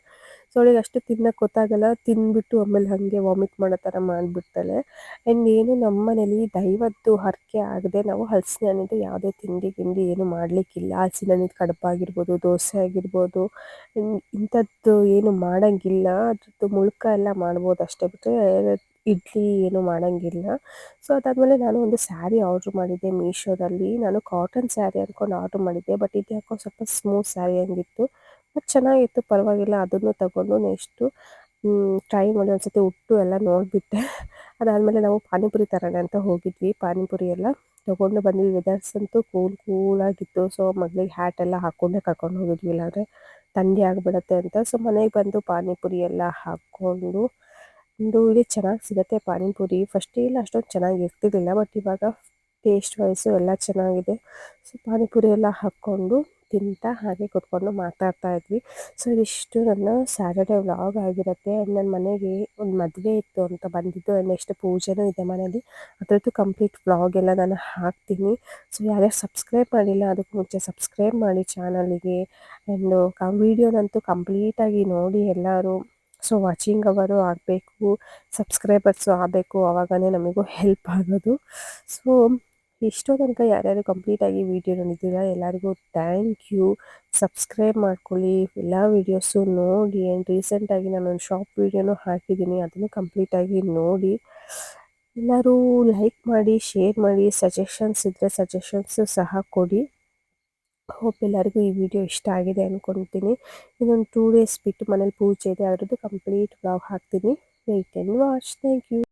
ಸೊ ಅವಳಿಗೆ ಅಷ್ಟು ತಿನ್ನೋಕ್ಕೆ ಗೊತ್ತಾಗಲ್ಲ. ತಿಂದ್ಬಿಟ್ಟು ಆಮೇಲೆ ಹಾಗೆ ವಾಮಿಟ್ ಮಾಡೋ ಥರ ಮಾಡಿಬಿಡ್ತಾಳೆ. ಆ್ಯಂಡ್ ಏನು ನಮ್ಮ ಮನೇಲಿ ದೈವದ್ದು ಹರಕೆ ಆಗದೆ ನಾವು ಹಲಸಿನಣ್ಣಿಂದು ಯಾವುದೇ ತಿಂಡಿ ಏನು ಮಾಡಲಿಕ್ಕಿಲ್ಲ. ಹಲಸಿನಣ್ಣಿಂದು ಕಡುಬಾಗಿರ್ಬೋದು, ದೋಸೆ ಆಗಿರ್ಬೋದು, ಇಂಥದ್ದು ಏನು ಮಾಡೋಂಗಿಲ್ಲ. ಅದ್ರದ್ದು ಮುಳ್ಕ ಎಲ್ಲ ಮಾಡ್ಬೋದು ಅಷ್ಟೇ ಬಿಟ್ಟರೆ ಇಡ್ಲಿ ಏನು ಮಾಡೋಂಗಿಲ್ಲ. ಸೊ ಅದಾದಮೇಲೆ ನಾನು ಒಂದು ಸ್ಯಾರಿ ಆರ್ಡ್ರ್ ಮಾಡಿದ್ದೆ ಮೀಶೋದಲ್ಲಿ. ನಾನು ಕಾಟನ್ ಸ್ಯಾರಿ ಅಂದ್ಕೊಂಡು ಆರ್ಡ್ರ್ ಮಾಡಿದ್ದೆ. ಬಟ್ ಇದು ಯಾಕೋ ಸ್ವಲ್ಪ ಸ್ಮೂತ್ ಸ್ಯಾರಿ ಹಂಗಿತ್ತು. ಬಟ್ ಚೆನ್ನಾಗಿತ್ತು, ಪರವಾಗಿಲ್ಲ. ಅದನ್ನು ತಗೊಂಡು ನೆಕ್ಸ್ಟು ಟ್ರೈ ಮಾಡಿ ಒಂದ್ಸತಿ ಉಟ್ಟು ಎಲ್ಲ ನೋಡಿಬಿಟ್ಟೆ. ಅದಾದಮೇಲೆ ನಾವು ಪಾನಿಪುರಿ ತರೋಣ ಅಂತ ಹೋಗಿದ್ವಿ. ಪಾನಿಪುರಿ ಎಲ್ಲ ತೊಗೊಂಡು ಬಂದ್ವಿ. ವೆದರ್ಸ್ ಅಂತೂ ಕೂಲಾಗಿತ್ತು. ಸೊ ಮಗಳಿಗೆ ಹ್ಯಾಟ್ ಎಲ್ಲ ಹಾಕ್ಕೊಂಡೇ ಕರ್ಕೊಂಡು ಹೋಗಿದ್ವಿ, ಇಲ್ಲಾಂದರೆ ಥಂಡಿ ಆಗಿಬಿಡುತ್ತೆ ಅಂತ. ಸೊ ಮನೆಗೆ ಬಂದು ಪಾನಿಪುರಿ ಎಲ್ಲ ಹಾಕ್ಕೊಂಡು ಇಲ್ಲಿ ಚೆನ್ನಾಗಿ ಸಿಗುತ್ತೆ ಪಾನಿಪುರಿ. ಫಸ್ಟೆಲ್ಲ ಅಷ್ಟೊಂದು ಚೆನ್ನಾಗಿ ಇರ್ತಿರ್ಲಿಲ್ಲ, ಬಟ್ ಇವಾಗ ಟೇಸ್ಟ್ ವೈಸು ಎಲ್ಲ ಚೆನ್ನಾಗಿದೆ. ಸೊ ಪಾನಿಪುರಿ ಎಲ್ಲ ಹಾಕ್ಕೊಂಡು ತಿಂತಾ ಹಾಗೆ ಕೂತ್ಕೊಂಡು ಮಾತಾಡ್ತಾ ಇದ್ವಿ. ಸೊ ಇದಿಷ್ಟು ನನ್ನ ಸ್ಯಾಟರ್ಡೇ ವ್ಲಾಗ್ ಆಗಿರುತ್ತೆ. ಆ್ಯಂಡ್ ನನ್ನ ಮನೆಗೆ ಒಂದು ಮದುವೆ ಇತ್ತು ಅಂತ ಬಂದಿದ್ದು. ಆ್ಯಂಡ್ ನೆಕ್ಸ್ಟ್ ಪೂಜೆನೂ ಇದೆ ಮನೇಲಿ. ಅದರದ್ದು ಕಂಪ್ಲೀಟ್ ವ್ಲಾಗ್ ಎಲ್ಲ ನಾನು ಹಾಕ್ತೀನಿ. ಸೊ ಯಾರ್ಯಾರು ಸಬ್ಸ್ಕ್ರೈಬ್ ಮಾಡಿಲ್ಲ ಅದಕ್ಕೆ ಮುಂಚೆ ಸಬ್ಸ್ಕ್ರೈಬ್ ಮಾಡಿ ಚಾನಲಿಗೆ. ಆ್ಯಂಡು ವೀಡಿಯೋನಂತೂ ಕಂಪ್ಲೀಟಾಗಿ ನೋಡಿ ಎಲ್ಲರೂ. ಸೊ ವಾಚಿಂಗ್ ಅವರು ಆಗಬೇಕು, ಸಬ್ಸ್ಕ್ರೈಬರ್ಸು ಆಗಬೇಕು, ಆವಾಗಲೇ ನಮಗೂ ಹೆಲ್ಪ್ ಆಗೋದು. ಸೊ ಇಷ್ಟೋ ತನಕ ಯಾರ್ಯಾರು ಕಂಪ್ಲೀಟಾಗಿ ವೀಡಿಯೋ ನೋಡಿದ್ದೀರಾ ಎಲ್ಲರಿಗೂ ಥ್ಯಾಂಕ್ ಯು. ಸಬ್ಸ್ಕ್ರೈಬ್ ಮಾಡ್ಕೊಳ್ಳಿ, ಎಲ್ಲ ವೀಡಿಯೋಸು ನೋಡಿ. ಆ್ಯಂಡ್ ರೀಸೆಂಟಾಗಿ ನಾನೊಂದು ಶಾರ್ಟ್ ವೀಡಿಯೋನೂ ಹಾಕಿದ್ದೀನಿ, ಅದನ್ನು ಕಂಪ್ಲೀಟಾಗಿ ನೋಡಿ. ಎಲ್ಲರೂ ಲೈಕ್ ಮಾಡಿ, ಶೇರ್ ಮಾಡಿ, ಸಜೆಷನ್ಸ್ ಇದ್ದರೆ ಸಜೆಷನ್ಸು ಸಹ ಕೊಡಿ. ಹೋಪ್ ಎಲ್ಲರಿಗೂ ಈ ವಿಡಿಯೋ ಇಷ್ಟ ಆಗಿದೆ ಅಂದ್ಕೊಳ್ತೀನಿ. ಇನ್ನೊಂದು 2 days ಬಿಟ್ಟು ಮನೇಲಿ ಪೂಜೆ ಇದೆ, ಅದರದ್ದು ಕಂಪ್ಲೀಟ್ ವ್ಲಾಗ್ ಹಾಕ್ತೀನಿ. Wait and watch. Thank you.